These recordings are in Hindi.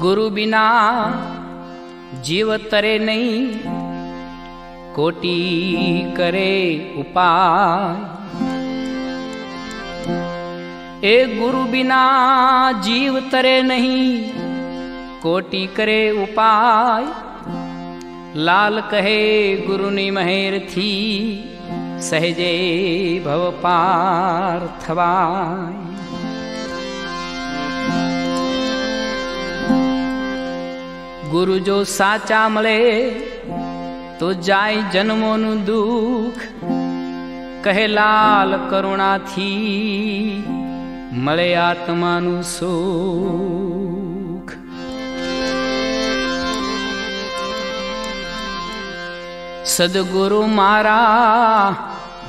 गुरु बिना जीव तरे नहीं, कोटि करे उपाय। ए गुरु बिना जीव तरे नहीं, कोटि करे उपाय। लाल कहे गुरु नी महेर थी, सहजे भव पार थवाय। गुरु जो साचा मळे तो जाय जन्मोनु दुख, कहे लाल करुणा थी मळे आत्मानु सुख। सद्गुरु मारा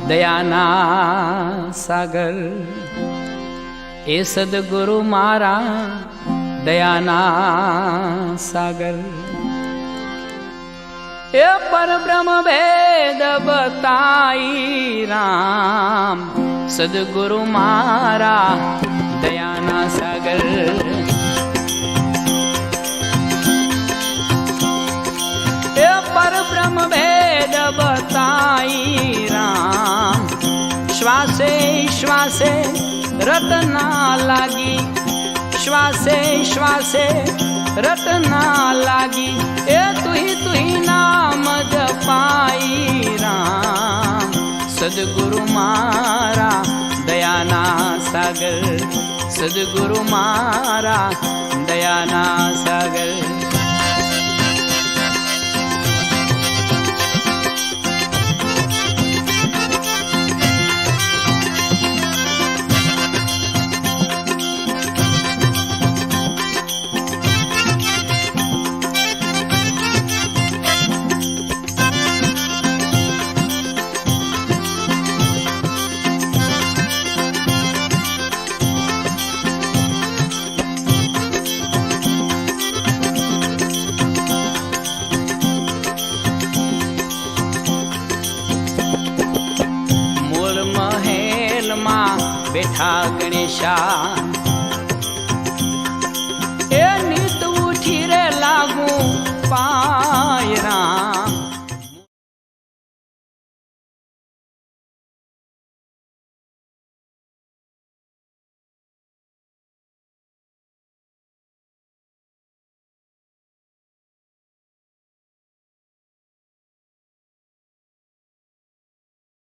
दयाना सागर, ए सद्गुरु मारा दयाना सागर। ए पर ब्रह्म भेद बताई राम, सद्गुरु मारा दयाना सागर। ए पर ब्रह्म भेद बताई राम, श्वासे श्वासे रटना लागी, श्वासे श्वासे रटना लागी। ए तुही नाम जपाई राम, सद्गुरु मारा दयाना सागर, सद्गुरु मारा दयाना सागर। बैठा गणेशा,